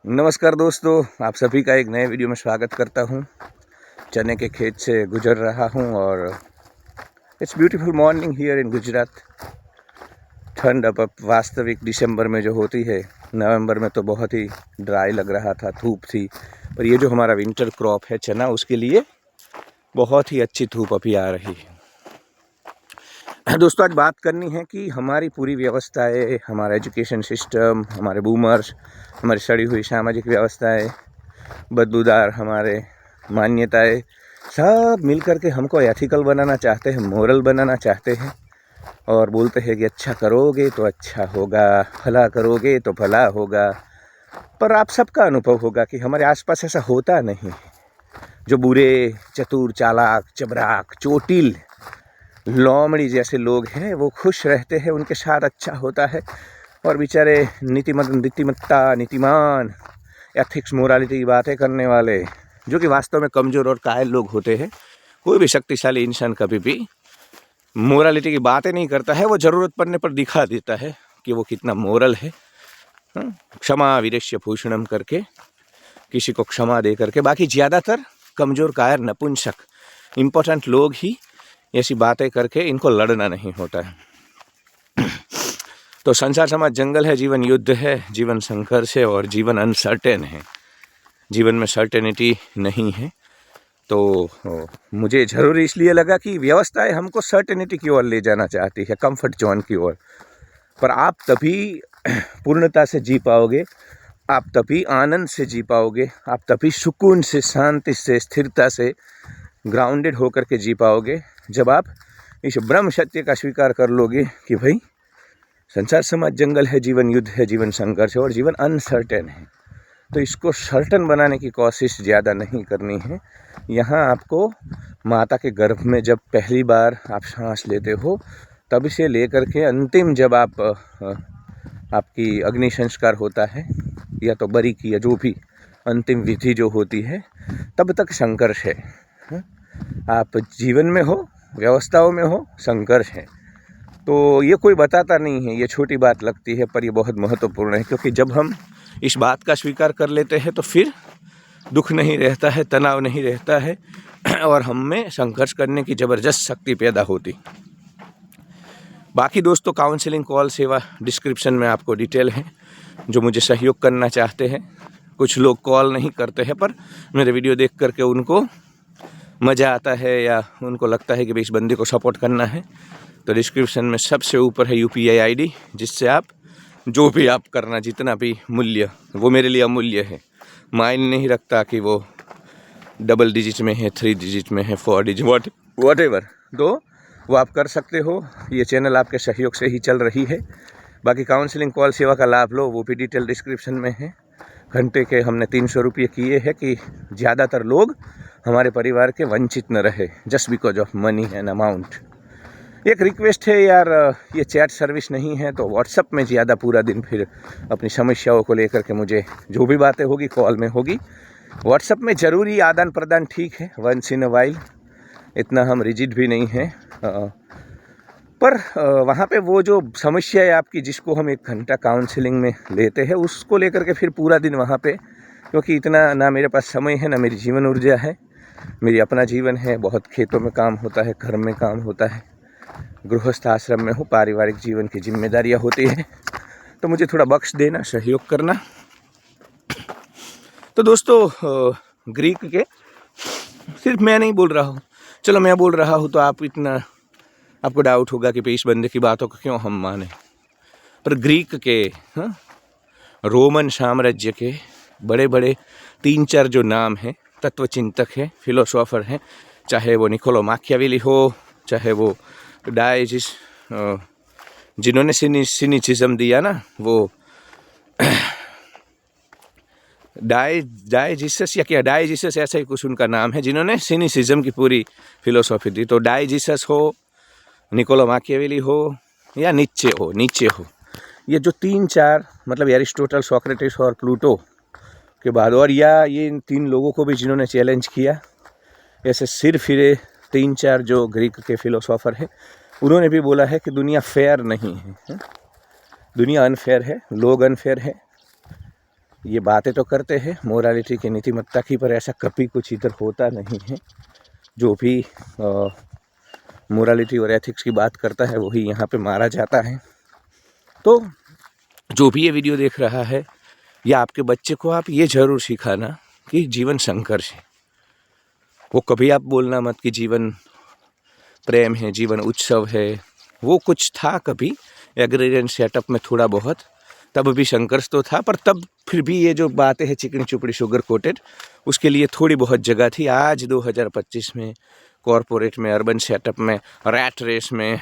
नमस्कार दोस्तों, आप सभी का एक नए वीडियो में स्वागत करता हूं। चने के खेत से गुजर रहा हूं और it's beautiful morning here in Gujarat. ठंड अब वास्तविक दिसंबर में जो होती है, नवंबर में तो बहुत ही ड्राई लग रहा था, धूप थी। पर ये जो हमारा विंटर क्रॉप है चना, उसके लिए बहुत ही अच्छी धूप अभी आ रही है। दोस्तों, आज बात करनी है कि हमारी पूरी व्यवस्थाएं, हमारा एजुकेशन सिस्टम, हमारे बूमर्स, हमारी सड़ी हुई सामाजिक व्यवस्थाएं, बदबूदार हमारे मान्यताएं, सब मिल कर के हमको एथिकल बनाना चाहते हैं, मोरल बनाना चाहते हैं और बोलते हैं कि अच्छा करोगे तो अच्छा होगा, भला करोगे तो भला होगा। पर आप सबका अनुभव होगा कि हमारे आसपास ऐसा होता नहीं। जो बुरे, चतुर, चालाक, चबराक, चोटिल, लोमड़ी जैसे लोग हैं वो खुश रहते हैं, उनके साथ अच्छा होता है। और बेचारे नीतिमान, एथिक्स, मोरालिटी की बातें करने वाले, जो कि वास्तव में कमज़ोर और कायल लोग होते हैं। कोई भी शक्तिशाली इंसान कभी भी मोरालिटी की बातें नहीं करता है, वो ज़रूरत पड़ने पर दिखा देता है कि वो कितना मोरल है। क्षमा वीरस्य भूषणम करके किसी को क्षमा दे करके। बाकी ज़्यादातर कमज़ोर, कायर, नपुंसक, इम्पोर्टेंट लोग ही ऐसी बातें करके इनको लड़ना नहीं होता है। तो संसार समाज जंगल है, जीवन युद्ध है, जीवन संघर्ष है और जीवन अनसर्टेन है। जीवन में सर्टेनिटी नहीं है। तो मुझे ज़रूरी इसलिए लगा कि व्यवस्थाएं हमको सर्टेनिटी की ओर ले जाना चाहती है, कंफर्ट जोन की ओर। पर आप तभी पूर्णता से जी पाओगे, आप तभी आनंद से जी पाओगे, आप तभी सुकून से, शांति से, स्थिरता से, ग्राउंडेड होकर के जी पाओगे, जब आप इस ब्रह्म सत्य का स्वीकार कर लोगे कि भाई संसार समाज जंगल है, जीवन युद्ध है, जीवन संघर्ष है और जीवन अनसर्टेन है। तो इसको सर्टन बनाने की कोशिश ज़्यादा नहीं करनी है। यहाँ आपको माता के गर्भ में जब पहली बार आप सांस लेते हो, तब से लेकर के अंतिम जब आपकी अग्नि संस्कार होता है या तो बरी की, या जो भी अंतिम विधि जो होती है, तब तक संघर्ष है। आप जीवन में हो, व्यवस्थाओं में हो, संघर्ष है। तो ये कोई बताता नहीं है, ये छोटी बात लगती है पर ये बहुत महत्वपूर्ण है। क्योंकि जब हम इस बात का स्वीकार कर लेते हैं तो फिर दुख नहीं रहता है, तनाव नहीं रहता है और हम में संघर्ष करने की ज़बरदस्त शक्ति पैदा होती। बाकी दोस्तों, काउंसलिंग कॉल सेवा डिस्क्रिप्शन में आपको डिटेल है। जो मुझे सहयोग करना चाहते हैं, कुछ लोग कॉल नहीं करते हैं पर मेरे वीडियो देख करके उनको मज़ा आता है या उनको लगता है कि भाई इस बंदे को सपोर्ट करना है, तो डिस्क्रिप्शन में सबसे ऊपर है UPI ID, जिससे आप जो भी आप करना, जितना भी मूल्य, वो मेरे लिए अमूल्य है। मायने नहीं रखता कि वो डबल डिजिट में है, 3 डिजिट में है, 4 डिजिट, वॉट एवर, तो वो आप कर सकते हो। ये चैनल आपके सहयोग से ही चल रही है। बाकी काउंसलिंग कॉल सेवा का लाभ लो, वो भी डिटेल डिस्क्रिप्शन में है। घंटे के हमने 300 रुपये किए हैं कि ज़्यादातर लोग हमारे परिवार के वंचित न रहे, just because of money and amount. एक रिक्वेस्ट है यार, ये चैट सर्विस नहीं है तो व्हाट्सअप में ज़्यादा पूरा दिन फिर अपनी समस्याओं को लेकर के मुझे जो भी बातें होगी कॉल में होगी। व्हाट्सअप में ज़रूरी आदान प्रदान ठीक है, वंस इन अ वाइल, इतना हम रिजिड भी नहीं हैं। पर वहाँ पे वो जो समस्या है आपकी, जिसको हम 1 घंटा काउंसलिंग में लेते हैं, उसको लेकर के फिर पूरा दिन वहाँ पे, क्योंकि इतना ना मेरे पास समय है, ना मेरी जीवन ऊर्जा है। मेरी अपना जीवन है, बहुत खेतों में काम होता है, घर में काम होता है, गृहस्थ आश्रम में हूँ, पारिवारिक जीवन की जिम्मेदारियाँ होती है। तो मुझे थोड़ा बख्श देना, सहयोग करना। तो दोस्तों, ग्रीक के सिर्फ मैं नहीं बोल रहा हूँ, चलो मैं बोल रहा हूँ तो आपको डाउट होगा कि इस बंदे की बातों को क्यों हम माने। पर ग्रीक के, रोमन साम्राज्य के बड़े बड़े 3-4 जो नाम हैं, तत्वचिंतक हैं, फिलोसोफर हैं, चाहे वो निकोलो माकियावेली हो, चाहे वो डायजिस, जिन्होंने सिनिसिज्म दिया ना, वो डायजिसस या क्या, डायजिसस ऐसा ही कुछ उनका नाम है, जिन्होंने सिनिसिज्म की पूरी फिलोसॉफी दी। तो डायजिसस हो, निकोलो माकियावेली हो या नीचे हो, ये जो 3-4, मतलब एरिस्टोटल, सोक्रेटिस और प्लूटो के बाद, और या ये इन 3 लोगों को भी जिन्होंने चैलेंज किया, ऐसे सिर फिरे 3-4 जो ग्रीक के फिलोसोफर हैं, उन्होंने भी बोला है कि दुनिया फेयर नहीं है, दुनिया अनफेयर है, लोग अनफेयर है, ये बातें तो करते हैं मोरालिटी की, नीतिमत्ता की, पर ऐसा कभी कुछ इधर होता नहीं है। जो भी मोरालिटी और एथिक्स की बात करता है वही यहाँ पे मारा जाता है। तो जो भी ये वीडियो देख रहा है, या आपके बच्चे को आप ये ज़रूर सिखाना कि जीवन संघर्ष है। वो कभी आप बोलना मत कि जीवन प्रेम है, जीवन उत्सव है। वो कुछ था कभी एग्रेरियन सेटअप में थोड़ा बहुत, तब भी संघर्ष तो था, पर तब फिर भी ये जो बातें हैं चिकनी चुपड़ी शुगर कोटेड, उसके लिए थोड़ी बहुत जगह थी। आज 2025 में कॉरपोरेट में, अर्बन सेटअप में, रैट रेस में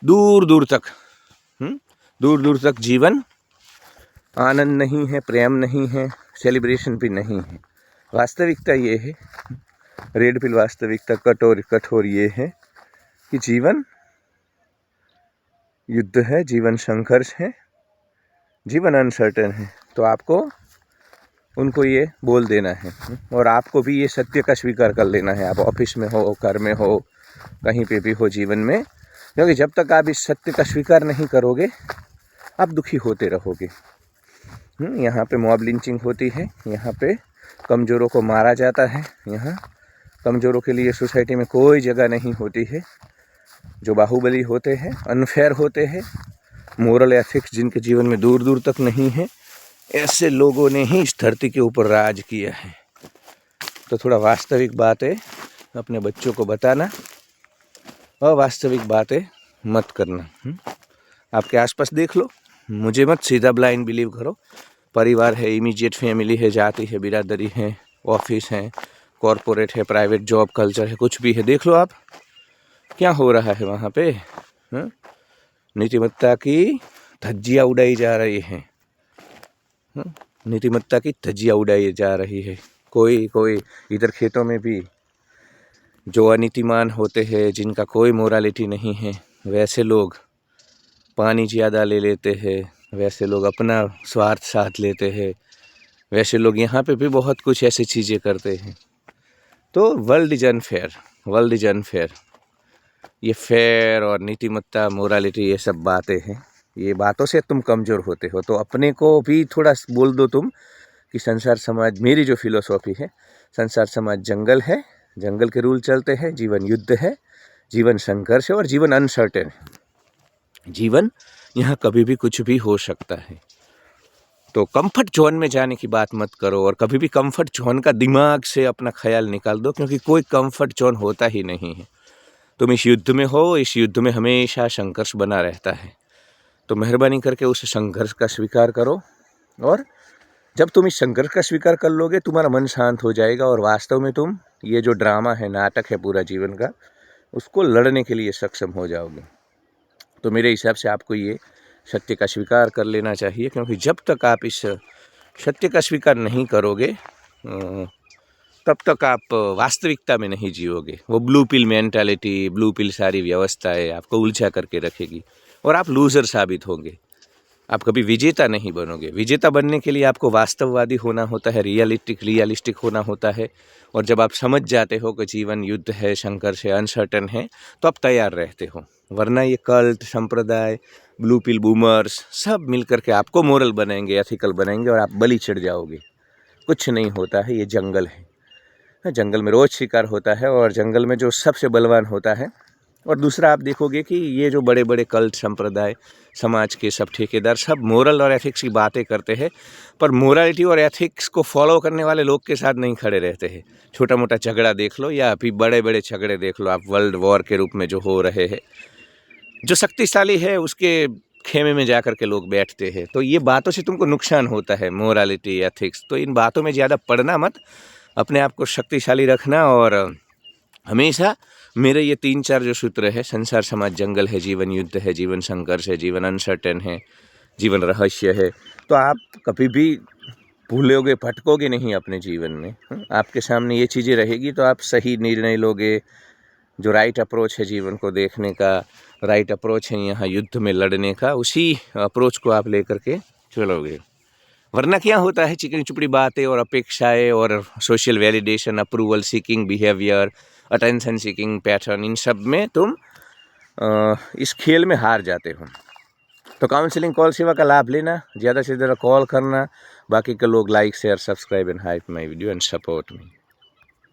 दूर दूर तक जीवन आनंद नहीं है, प्रेम नहीं है, सेलिब्रेशन भी नहीं है। वास्तविकता ये है, रेड पिल वास्तविकता कठोर ये है कि जीवन युद्ध है, जीवन संघर्ष है, जीवन अनसर्टेन है। तो आपको उनको ये बोल देना है, और आपको भी ये सत्य का स्वीकार कर लेना है। आप ऑफिस में हो, घर में हो, कहीं पे भी हो जीवन में, क्योंकि जब तक आप इस सत्य का स्वीकार नहीं करोगे आप दुखी होते रहोगे। यहाँ पे मॉब लिंचिंग होती है, यहाँ पे कमज़ोरों को मारा जाता है, यहाँ कमज़ोरों के लिए सोसाइटी में कोई जगह नहीं होती है। जो बाहुबली होते हैं, अनफेयर होते हैं, मोरल एथिक्स जिनके जीवन में दूर दूर तक नहीं है, ऐसे लोगों ने ही इस धरती के ऊपर राज किया है। तो थोड़ा वास्तविक बातें अपने बच्चों को बताना, अवास्तविक बातें मत करना। आपके आसपास देख लो, मुझे मत सीधा ब्लाइंड बिलीव करो। परिवार है, इमीडिएट फैमिली है, जाति है, बिरादरी है, ऑफिस है, कॉरपोरेट है, प्राइवेट जॉब कल्चर है, कुछ भी है, देख लो आप क्या हो रहा है वहाँ पे। नीतिमत्ता की धज्जियाँ उड़ाई जा रही हैं, नीतिमत्ता की धज्जियाँ उड़ाई जा रही है। कोई इधर खेतों में भी जो अनीतिमान होते हैं, जिनका कोई मोरालिटी नहीं है, वैसे लोग पानी ज़्यादा ले लेते हैं, वैसे लोग अपना स्वार्थ साथ लेते हैं, वैसे लोग यहाँ पे भी बहुत कुछ ऐसी चीज़ें करते हैं। तो वर्ल्ड इज अनफेयर। ये फेयर और नीतिमत्ता, मोरालिटी, ये सब बातें हैं, ये बातों से तुम कमज़ोर होते हो। तो अपने को भी थोड़ा बोल दो तुम कि संसार समाज, मेरी जो फिलोसॉफी है, संसार समाज जंगल है, जंगल के रूल चलते हैं, जीवन युद्ध है, जीवन संघर्ष है, और जीवन अनसर्टेन है। जीवन यहाँ कभी भी कुछ भी हो सकता है। तो कंफर्ट जोन में जाने की बात मत करो, और कभी भी कंफर्ट जोन का दिमाग से अपना ख्याल निकाल दो, क्योंकि कोई कंफर्ट जोन होता ही नहीं है। तुम इस युद्ध में हो, इस युद्ध में हमेशा संघर्ष बना रहता है। तो मेहरबानी करके उस संघर्ष का स्वीकार करो, और जब तुम इस संघर्ष का स्वीकार कर लोगे तुम्हारा मन शांत हो जाएगा, और वास्तव में तुम ये जो ड्रामा है, नाटक है पूरा जीवन का, उसको लड़ने के लिए सक्षम हो जाओगे। तो मेरे हिसाब से आपको ये सत्य का स्वीकार कर लेना चाहिए, क्योंकि जब तक आप इस सत्य का स्वीकार नहीं करोगे तब तक आप वास्तविकता में नहीं जियोगे। वो blue pill mentality, blue pill सारी व्यवस्थाएं आपको उलझा करके रखेगी, और आप लूज़र साबित होंगे। आप कभी विजेता नहीं बनोगे। विजेता बनने के लिए आपको वास्तववादी होना होता है, रियलिस्टिक होना होता है। और जब आप समझ जाते हो कि जीवन युद्ध है, संघर्ष है, अनसर्टन है, तो आप तैयार रहते हो। वरना ये कल्ट, संप्रदाय, ब्लू पिल बूमर्स सब मिलकर के आपको मोरल बनाएंगे, एथिकल बनाएंगे, और आप बलि चढ़ जाओगे। कुछ नहीं होता है, ये जंगल है। जंगल में रोज़ शिकार होता है, और जंगल में जो सबसे बलवान होता है। और दूसरा आप देखोगे कि ये जो बड़े बड़े कल्ट, संप्रदाय, समाज के सब ठेकेदार सब मोरल और एथिक्स की बातें करते हैं, पर मोरालिटी और एथिक्स को फॉलो करने वाले लोग के साथ नहीं खड़े रहते हैं। छोटा मोटा झगड़ा देख लो, या अभी बड़े बड़े झगड़े देख लो आप, वर्ल्ड वॉर के रूप में जो हो रहे हैं। जो शक्तिशाली है उसके खेमे में जा कर के लोग बैठते हैं। तो ये बातों से तुमको नुकसान होता है, मोरालिटी, एथिक्स। तो इन बातों में ज़्यादा पढ़ना मत, अपने आप को शक्तिशाली रखना। और हमेशा मेरे ये 3-4 जो सूत्र है, संसार समाज जंगल है, जीवन युद्ध है, जीवन संघर्ष है, जीवन अनसर्टेन है, जीवन रहस्य है, तो आप कभी भी भूलोगे, भटकोगे नहीं अपने जीवन में। आपके सामने ये चीज़ें रहेगी तो आप सही निर्णय लोगे। जो राइट अप्रोच है जीवन को देखने का, राइट अप्रोच है यहाँ युद्ध में लड़ने का, उसी अप्रोच को आप लेकर के चलोगे। वरना क्या होता है, चिकनी चुपड़ी बातें और अपेक्षाएं और social validation, approval seeking behaviour, attention seeking pattern, इन सब में तुम इस खेल में हार जाते हो। तो काउंसलिंग कॉल सेवा का लाभ लेना, ज़्यादा से ज़्यादा कॉल करना, बाकी के लोग like share subscribe and hype my video and support me.